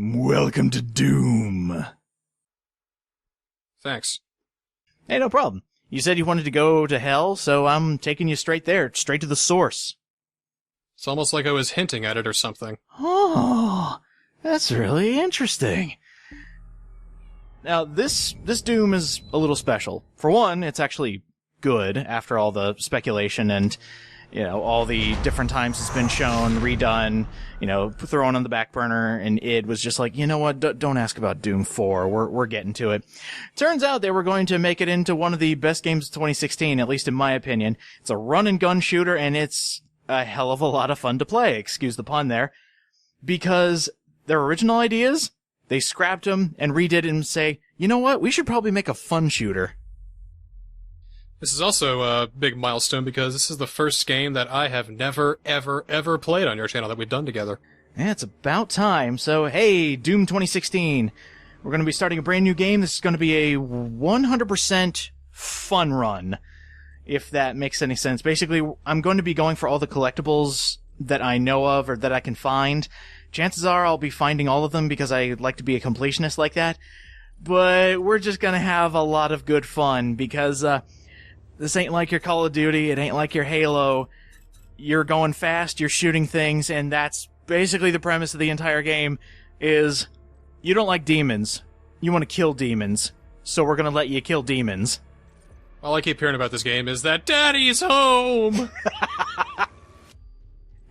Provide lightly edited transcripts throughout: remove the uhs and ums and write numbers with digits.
Welcome to Doom. Thanks. Hey, no problem. You said you wanted to go to hell, so I'm taking you straight there, straight to the source. It's almost like I was hinting at it or something. Oh, that's really interesting. Now, this Doom is a little special. For one, it's actually good after all the speculation and, all the different times it's been shown, redone, thrown on the back burner, and id was just like, you know what, don't ask about Doom 4, we're getting to it. Turns out they were going to make it into one of the best games of 2016, at least in my opinion. It's a run-and-gun shooter, and it's a hell of a lot of fun to play, excuse the pun there, because their original ideas, they scrapped them and redid it and say, you know what, we should probably make a fun shooter. This is also a big milestone because this is the first game that I have never, ever, ever played on your channel that we've done together. Yeah, it's about time. So, hey, Doom 2016. We're going to be starting a brand new game. This is going to be a 100% fun run, if that makes any sense. Basically, I'm going to be going for all the collectibles that I know of or that I can find. Chances are I'll be finding all of them because I like to be a completionist like that. But we're just going to have a lot of good fun because, this ain't like your Call of Duty, it ain't like your Halo. You're going fast, you're shooting things, and that's basically the premise of the entire game, is you don't like demons. You want to kill demons. So we're gonna let you kill demons. All I keep hearing about this game is that Daddy's home!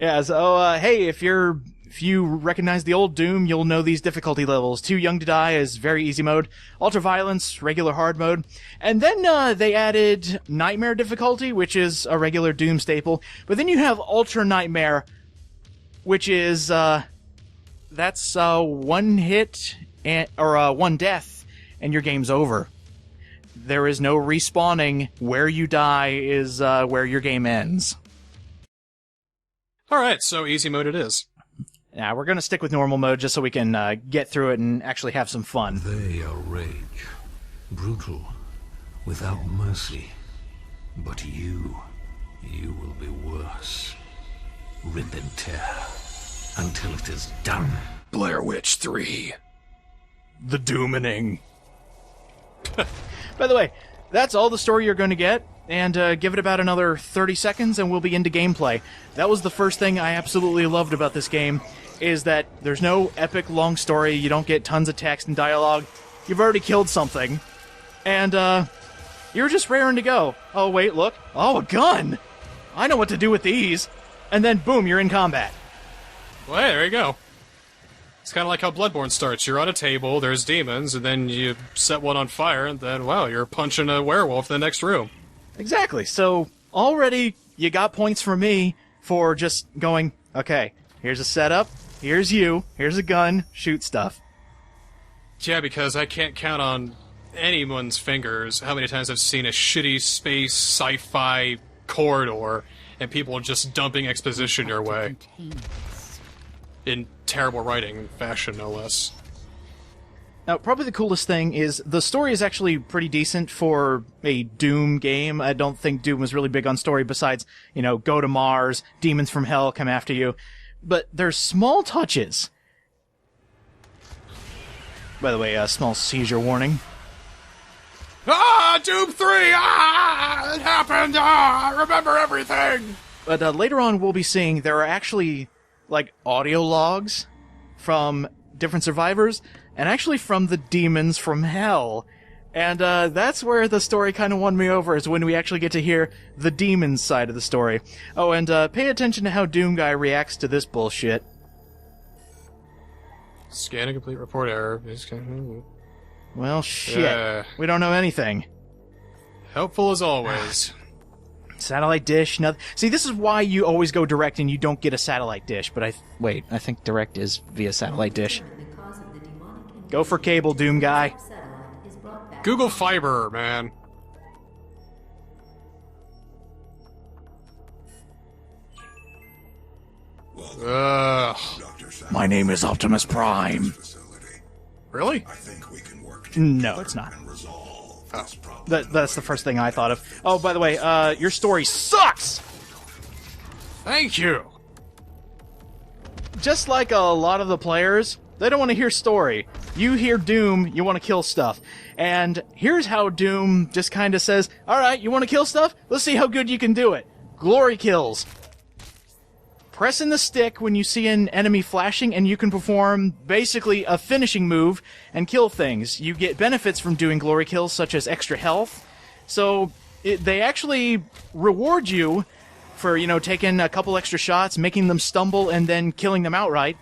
Yeah, so, hey, if you recognize the old Doom, you'll know these difficulty levels. Too Young to Die is very easy mode, Ultra Violence, regular hard mode, and then they added Nightmare difficulty, which is a regular Doom staple, but then you have Ultra Nightmare, which is, that's one hit, or one death, and your game's over. There is no respawning. Where you die is where your game ends. Alright, so easy mode it is. Yeah, we're going to stick with normal mode just so we can get through it and actually have some fun. They are rage, brutal, without mercy. But you will be worse. Rip and tear, until it is done. Blair Witch 3. The Doomining. By the way, that's all the story you're going to get, and give it about another 30 seconds and we'll be into gameplay. That was the first thing I absolutely loved about this game, is that there's no epic long story, you don't get tons of text and dialogue, you've already killed something, and you're just raring to go. Oh wait, look, oh, a gun! I know what to do with these! And then boom, you're in combat. Well, hey, there you go. It's kind of like how Bloodborne starts. You're on a table, there's demons, and then you set one on fire, and then, wow, you're punching a werewolf in the next room. Exactly, so already you got points from me for just going, okay, here's a setup, here's you, here's a gun, shoot stuff. Yeah, because I can't count on anyone's fingers how many times I've seen a shitty space sci-fi corridor and people just dumping exposition your way. In terrible writing fashion, no less. Now, probably the coolest thing is the story is actually pretty decent for a Doom game. I don't think Doom was really big on story besides, go to Mars, demons from hell come after you. But there's small touches. By the way, small seizure warning. Ah! Doom 3! Ah! It happened! Ah! I remember everything! But later on we'll be seeing there are actually, audio logs from different survivors, and actually from the demons from hell. And that's where the story kind of won me over, is when we actually get to hear the demons side of the story. Oh, and pay attention to how Doom Guy reacts to this bullshit. Scan a complete report error. Well, shit. We don't know anything. Helpful as always. Satellite dish, nothing. See, this is why you always go direct and you don't get a satellite dish, but I think direct is via satellite dish. Go for cable, Doom Guy. Google Fiber, man. Ugh. My name is Optimus Prime. Really? No, it's not. That's the first thing I thought of. Oh, by the way, your story sucks! Thank you! Just like a lot of the players, They don't want to hear story. You hear Doom, you want to kill stuff. And here's how Doom just kind of says, alright, you want to kill stuff? Let's see how good you can do it. Glory kills. Pressing the stick when you see an enemy flashing, and you can perform basically a finishing move and kill things. You get benefits from doing glory kills, such as extra health. So they actually reward you for, taking a couple extra shots, making them stumble, and then killing them outright.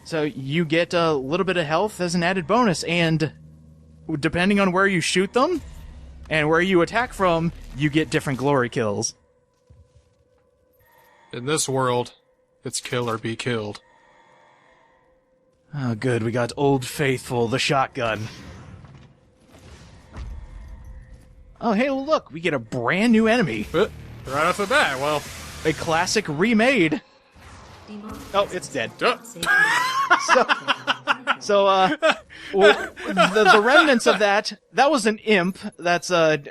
So you get a little bit of health as an added bonus, and depending on where you shoot them and where you attack from, you get different glory kills. In this world, it's kill or be killed. Oh, good. We got Old Faithful, the shotgun. Oh, hey, look. We get a brand new enemy. Right off the bat, well... A classic remade. Oh, it's dead. The remnants of that was an imp. That's a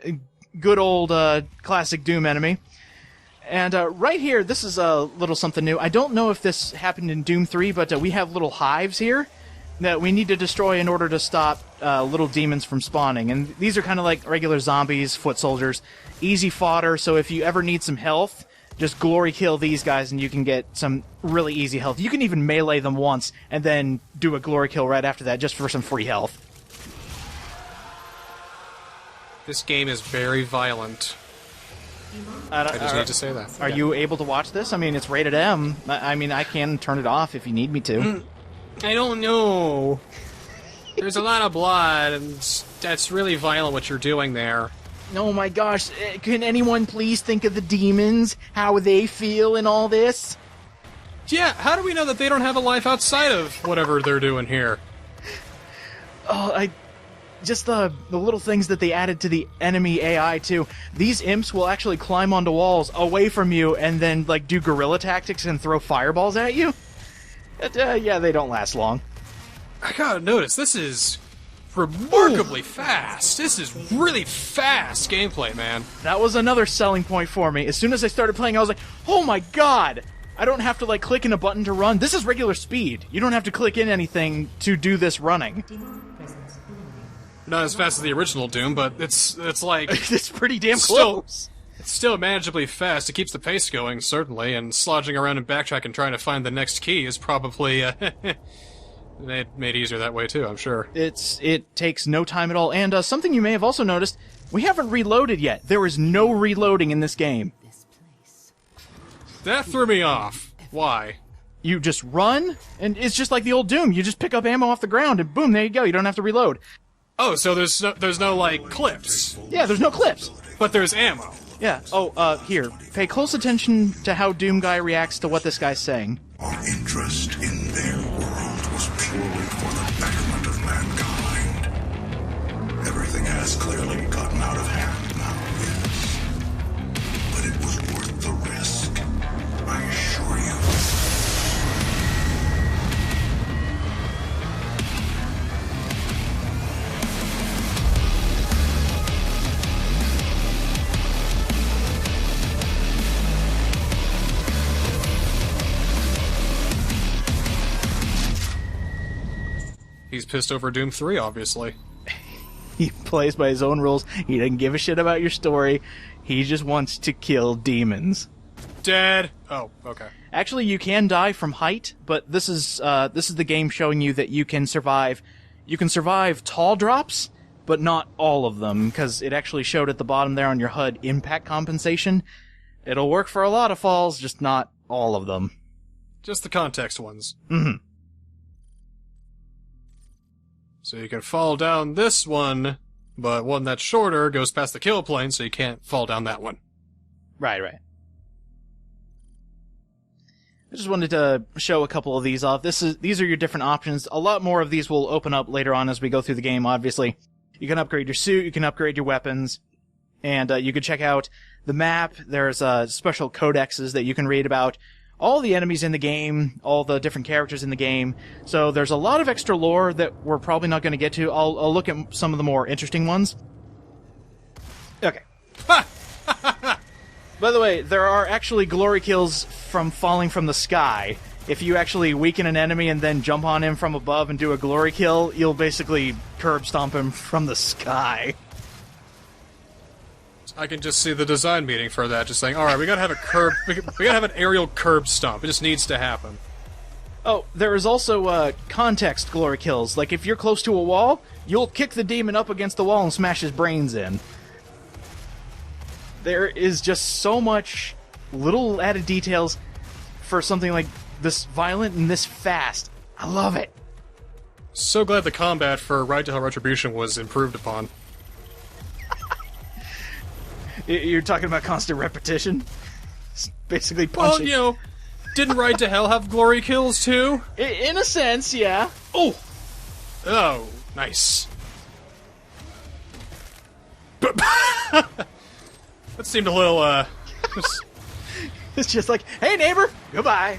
good old classic Doom enemy. And right here, this is a little something new. I don't know if this happened in Doom 3, but we have little hives here that we need to destroy in order to stop little demons from spawning. And these are kind of like regular zombies, foot soldiers. Easy fodder, so if you ever need some health, just glory kill these guys and you can get some really easy health. You can even melee them once and then do a glory kill right after that just for some free health. This game is very violent. I just need to say that. Are you able to watch this? I mean, it's rated M. I mean, I can turn it off if you need me to. I don't know. There's a lot of blood, and that's really violent what you're doing there. Oh my gosh, can anyone please think of the demons? How they feel in all this? Yeah, how do we know that they don't have a life outside of whatever they're doing here? Oh, just the little things that they added to the enemy AI, too. These imps will actually climb onto walls away from you and then, do guerrilla tactics and throw fireballs at you. Yeah, they don't last long. I gotta notice, this is remarkably fast. This is really fast gameplay, man. That was another selling point for me. As soon as I started playing, I was like, oh my god! I don't have to, click in a button to run. This is regular speed. You don't have to click in anything to do this running. Not as fast as the original Doom, but it's like... It's pretty damn close. It's still manageably fast. It keeps the pace going, certainly, and slogging around and backtracking trying to find the next key is probably made easier that way, too, I'm sure. It takes no time at all. And something you may have also noticed, we haven't reloaded yet. There is no reloading in this game. That threw me off. Why? You just run, and it's just like the old Doom. You just pick up ammo off the ground, and boom, there you go. You don't have to reload. Oh, so there's no clips. Yeah, there's no clips. But there's ammo. Yeah. Oh, here. Pay close attention to how Doom Guy reacts to what this guy's saying. Our interest in their world was purely for the betterment of mankind. Everything has clearly gotten out of hand now, yes. But it was worth the risk, I assure you. He's pissed over Doom 3, obviously. He plays by his own rules. He doesn't give a shit about your story. He just wants to kill demons. Dead. Oh, okay. Actually, you can die from height, but this is the game showing you that you can survive. You can survive tall drops, but not all of them, because it actually showed at the bottom there on your HUD impact compensation. It'll work for a lot of falls, just not all of them. Just the context ones. Mm-hmm. So you can fall down this one, but one that's shorter goes past the kill plane, so you can't fall down that one. Right. I just wanted to show a couple of these off. These are your different options. A lot more of these will open up later on as we go through the game, obviously. You can upgrade your suit, you can upgrade your weapons, and you can check out the map. There's special codexes that you can read about all the enemies in the game, all the different characters in the game. So there's a lot of extra lore that we're probably not going to get to. I'll look at some of the more interesting ones. Okay. By the way, there are actually glory kills from falling from the sky. if you actually weaken an enemy and then jump on him from above and do a glory kill, you'll basically curb stomp him from the sky. I can just see the design meeting for that, just saying, alright, we gotta have a curb, we gotta have an aerial curb stomp. It just needs to happen. Oh, there is also context glory kills. Like, if you're close to a wall, you'll kick the demon up against the wall and smash his brains in. There is just so much little added details for something like this violent and this fast. I love it. So glad the combat for Ride to Hell Retribution was improved upon. You're talking about constant repetition? It's basically punching. Well, you know, didn't Ride to Hell have glory kills too? In a sense, yeah. Oh! Oh, nice. That seemed a little, It's just like, hey neighbor, goodbye.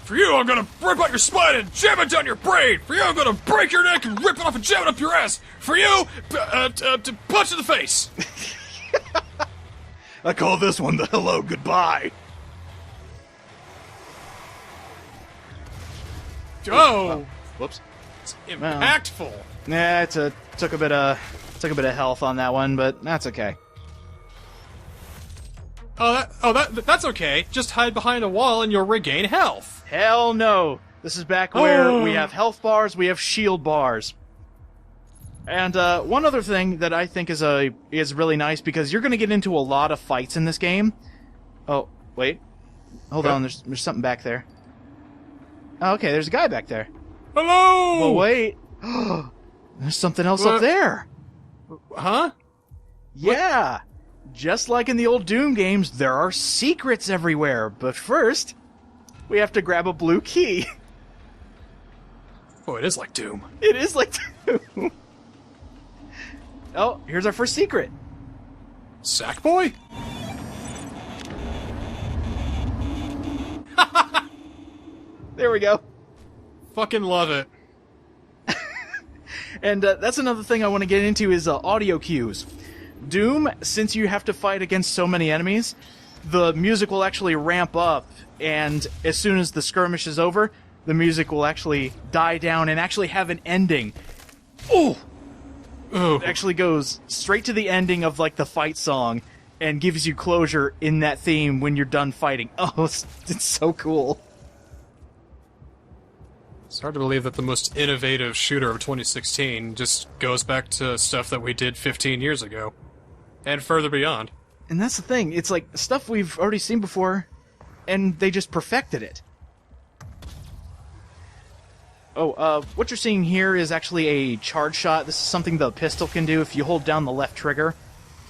For you, I'm gonna rip out your spine and jam it down your brain! For you, I'm gonna break your neck and rip it off and jam it up your ass! For you, to punch in the face! I call this one the hello goodbye. Oh! Whoops. It's impactful! Yeah, took a bit of health on that one, but that's okay. That's okay. Just hide behind a wall and you'll regain health. Hell no. This is back where we have health bars, we have shield bars. And one other thing that I think is really nice, because you're going to get into a lot of fights in this game. Oh, wait. Hold on, there's something back there. Oh, okay, there's a guy back there. Hello! Well, wait. There's something else up there. Huh? Yeah. Just like in the old Doom games, there are secrets everywhere. But first, we have to grab a blue key. Oh, it is like Doom. It is like Doom. Oh, here's our first secret. Sackboy? There we go. Fucking love it. And that's another thing I want to get into is audio cues. Doom, since you have to fight against so many enemies, the music will actually ramp up, and as soon as the skirmish is over, the music will actually die down and actually have an ending. Oh! It actually goes straight to the ending of, like, the fight song and gives you closure in that theme when you're done fighting. Oh, it's so cool. It's hard to believe that the most innovative shooter of 2016 just goes back to stuff that we did 15 years ago. And further beyond. And that's the thing, it's like stuff we've already seen before, and they just perfected it. Oh, what you're seeing here is actually a charge shot. This is something the pistol can do if you hold down the left trigger,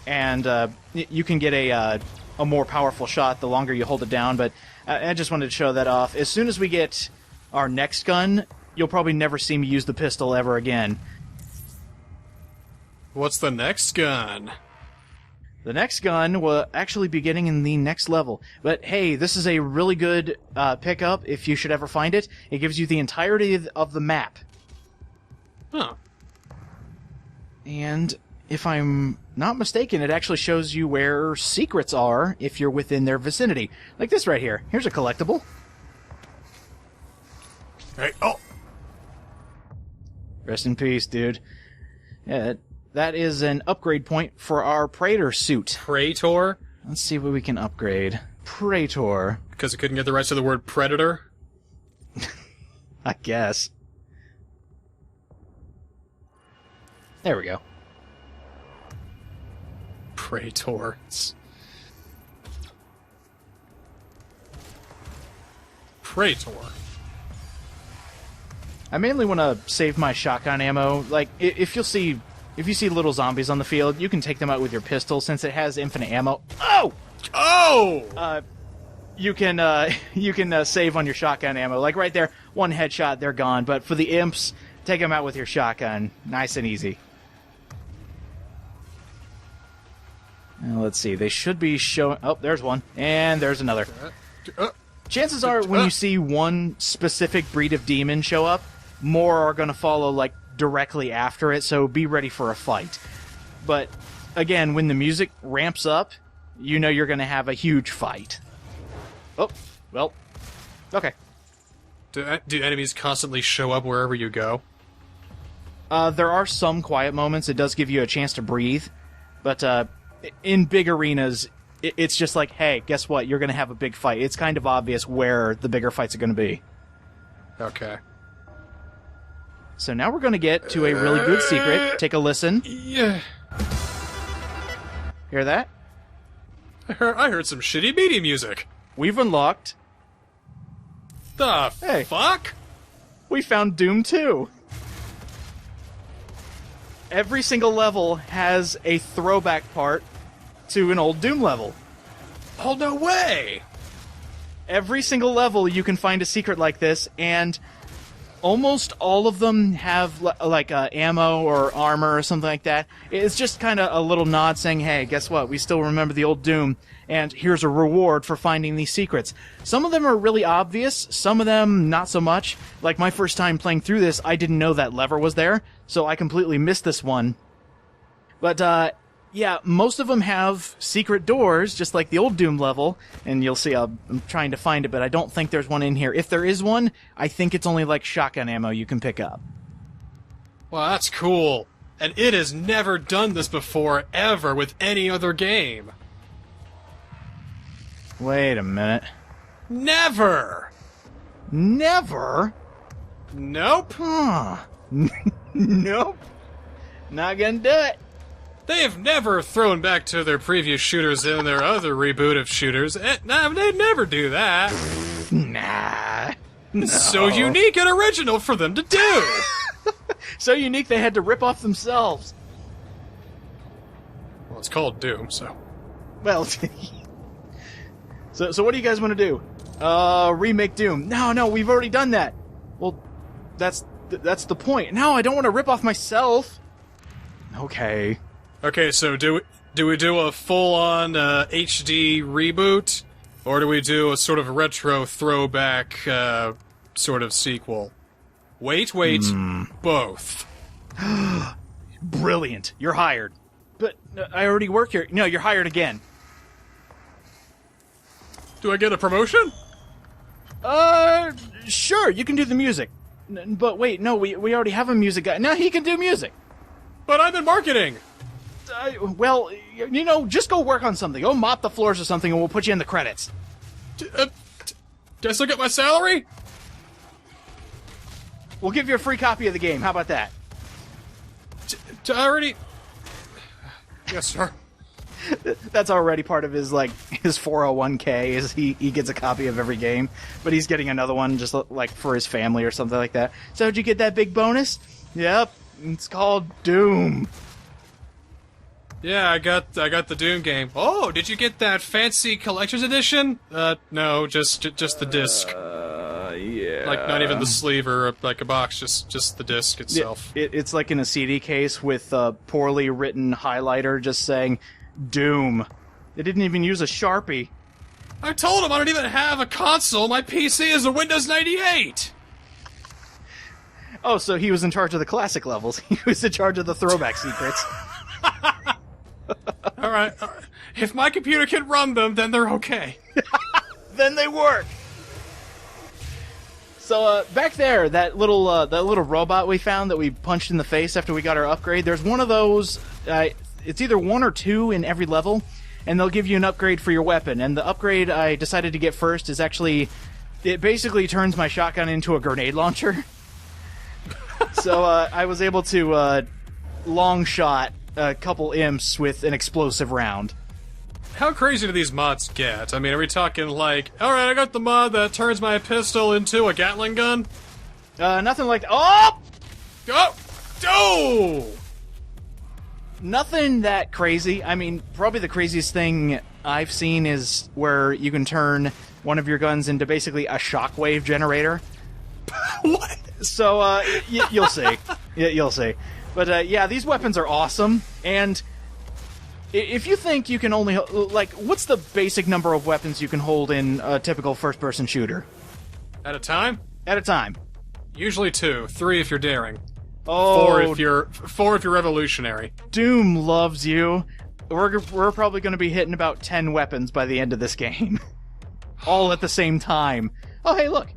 and you can get a more powerful shot the longer you hold it down, but I just wanted to show that off. As soon as we get our next gun, you'll probably never see me use the pistol ever again. What's the next gun? The next gun will actually be getting in the next level. But hey, this is a really good pickup if you should ever find it. It gives you the entirety of the map. Huh. And if I'm not mistaken, it actually shows you where secrets are if you're within their vicinity. Like this right here. Here's a collectible. Hey, oh! Rest in peace, dude. Yeah, that is an upgrade point for our Praetor suit. Praetor? Let's see what we can upgrade. Praetor. Because it couldn't get the rights to the word predator? I guess. There we go. Praetor. Praetor. I mainly want to save my shotgun ammo. Like, if you see little zombies on the field, you can take them out with your pistol since it has infinite ammo. Oh! Oh! You can save on your shotgun ammo. Like right there, one headshot, they're gone. But for the imps, take them out with your shotgun. Nice and easy. Now, let's see. They should be showing... Oh, there's one. And there's another. Chances are, when you see one specific breed of demon show up, more are going to follow, like, directly after it, so be ready for a fight. But, again, when the music ramps up, you know you're going to have a huge fight. Oh, well, Okay. Do enemies constantly show up wherever you go? There are some quiet moments. It does give you a chance to breathe. But in big arenas, it's just like, hey, guess what? You're going to have a big fight. It's kind of obvious where the bigger fights are going to be. Okay. So now we're going to get to a really good secret. Take a listen. Yeah. Hear that? I heard some shitty meaty music. We've unlocked... The Hey. fuck? We found Doom 2. Every single level has a throwback part to an old Doom level. Oh, no way! Every single level you can find a secret like this, and almost all of them have ammo or armor or something like that. It's just kind of a little nod saying, hey, guess what? We still remember the old Doom, and here's a reward for finding these secrets. Some of them are really obvious, some of them not so much. Like my first time playing through this, I didn't know that lever was there, so I completely missed this one. But, yeah, most of them have secret doors, just like the old Doom level, and you'll see I'm trying to find it, but I don't think there's one in here. If there is one, I think it's only like shotgun ammo you can pick up. Well, that's cool. And it has never done this before, ever, with any other game. Wait a minute. Never! Never? Nope. Huh. Nope. Not gonna do it. They have never thrown back to their previous shooters in their other reboot of shooters. Nah, they'd never do that. Nah. It's so unique and original for them to do. So unique they had to rip off themselves. Well, it's called Doom, so... Well, so what do you guys want to do? Remake Doom. No, we've already done that. Well, that's the point. No, I don't want to rip off myself. Okay. Okay, so do we do a full-on HD reboot? Or do we do a sort of retro throwback sort of sequel? Wait, both. Brilliant. You're hired. But I already work here. No, you're hired again. Do I get a promotion? Sure, you can do the music. But wait, no, we already have a music guy. No, he can do music. But I'm in marketing! Well, just go work on something. Go mop the floors or something and we'll put you in the credits. Do I still get my salary? We'll give you a free copy of the game. How about that? I already... Yes, sir. That's already part of his 401k is he gets a copy of every game, but he's getting another one just like for his family or something like that. So did you get that big bonus? Yep, it's called Doom. Yeah, I got the Doom game. Oh, did you get that fancy collector's edition? No, just the disc. Yeah. Like not even the sleeve or like a box, just the disc itself. It's like in a CD case with a poorly written highlighter just saying Doom. They didn't even use a Sharpie. I told him I don't even have a console. My PC is a Windows 98. Oh, so he was in charge of the classic levels. He was in charge of the throwback secrets. All right. If my computer can run them, then they're okay. Then they work. So back there, that little robot we found that we punched in the face after we got our upgrade. There's one of those. It's either one or two in every level, and they'll give you an upgrade for your weapon. And the upgrade I decided to get first is actually, it basically turns my shotgun into a grenade launcher. So I was able to long shot a couple imps with an explosive round. How crazy do these mods get? I mean, are we talking like, alright, I got the mod that turns my pistol into a Gatling gun? Nothing like that. Oh! Oh! Nothing that crazy. I mean, probably the craziest thing I've seen is where you can turn one of your guns into basically a shockwave generator. What? So, you'll see. You'll see. But, yeah, these weapons are awesome, and if you think you can only... what's the basic number of weapons you can hold in a typical first-person shooter? At a time? At a time. Usually 2. 3 if you're daring. Oh, 4 if you're revolutionary. Doom loves you. We're probably going to be hitting about 10 weapons by the end of this game. All at the same time. Oh, hey, look.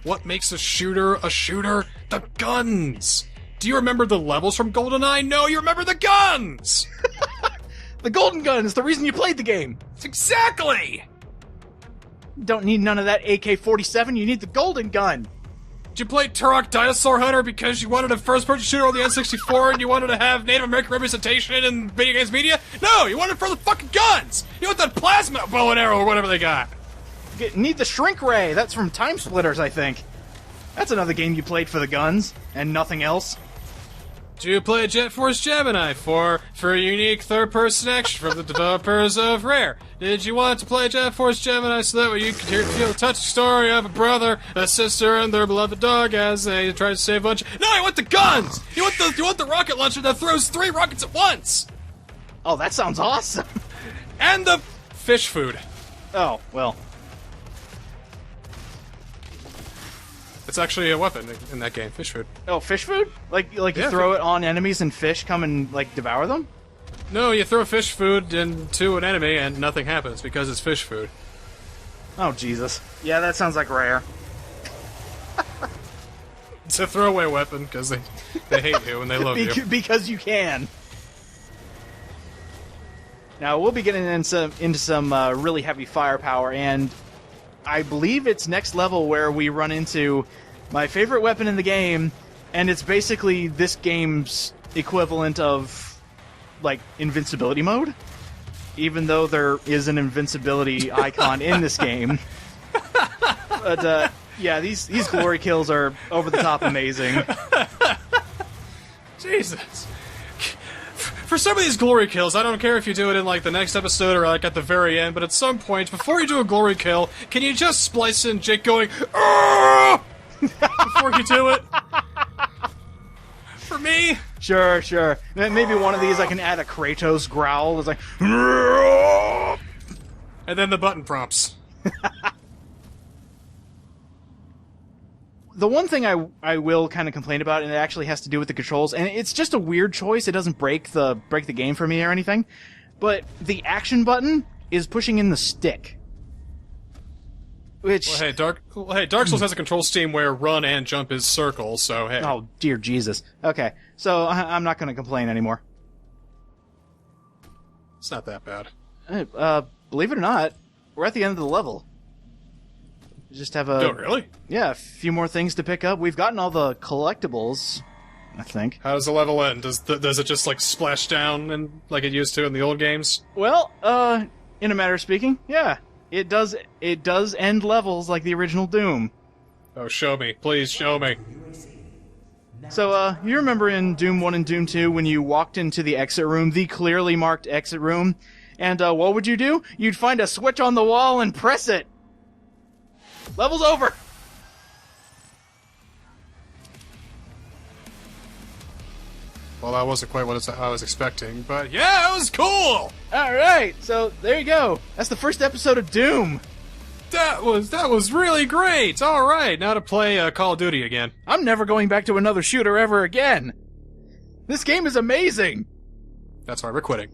What makes a shooter a shooter? The guns! Do you remember the levels from GoldenEye? No, you remember the guns! The golden gun is the reason you played the game. Exactly! Don't need none of that AK-47, you need the golden gun. Did you play Turok Dinosaur Hunter because you wanted a first-person shooter on the N64 and you wanted to have Native American representation in video games media? No, you wanted it for the fucking guns! You want that plasma bow and arrow or whatever they got! Need the shrink ray, that's from Time Splitters, I think. That's another game you played for the guns, and nothing else. Did you play Jet Force Gemini for unique third-person action from the developers of Rare? Did you want to play Jet Force Gemini so that way you could feel the touching story of a brother, a sister, and their beloved dog as they try to save a bunch? No, you want the guns! You want the rocket launcher that throws 3 rockets at once! Oh, that sounds awesome. And the fish food. Oh, well. It's actually a weapon in that game, fish food. Oh, fish food? Like you Yeah, throw it on enemies and fish come and, like, devour them? No, you throw fish food into an enemy and nothing happens because it's fish food. Oh, Jesus. Yeah, that sounds like Rare. It's a throwaway weapon because they hate you and they love you. Because you can. Now, we'll be getting into some really heavy firepower, and I believe it's next level where we run into my favorite weapon in the game, and it's basically this game's equivalent of, like, invincibility mode. Even though there is an invincibility icon in this game. But, yeah, these glory kills are over-the-top amazing. Jesus. For some of these glory kills, I don't care if you do it in, like, the next episode or, like, at the very end, but at some point, before you do a glory kill, can you just splice in Jake going, "Arrgh!" before you do it? For me? Sure. Maybe one of these I can add a Kratos growl. It's like, "Arrgh!" And then the button prompts. The one thing I will kind of complain about, and it actually has to do with the controls, and it's just a weird choice. It doesn't break the game for me or anything, but the action button is pushing in the stick. Which Well, hey, Dark Souls has a control scheme where run and jump is circle, so hey. oh dear Jesus. Okay, so I'm not going to complain anymore. It's not that bad. Believe it or not, we're at the end of the level. We just have Oh, really? a few more things to pick up. We've gotten all the collectibles, I think. How does the level end? Does it just, like, splash down and like it used to in the old games? Well, in a matter of speaking, yeah. It does end levels like the original Doom. Oh, show me. Please, show me. So, you remember in Doom 1 and Doom 2 when you walked into the exit room, the clearly marked exit room, and, what would you do? You'd find a switch on the wall and press it! Level's over! Well, that wasn't quite what I was expecting, but yeah, it was cool! Alright, so there you go. That's the first episode of Doom. That was really great! Alright, now to play Call of Duty again. I'm never going back to another shooter ever again. This game is amazing! That's why we're quitting.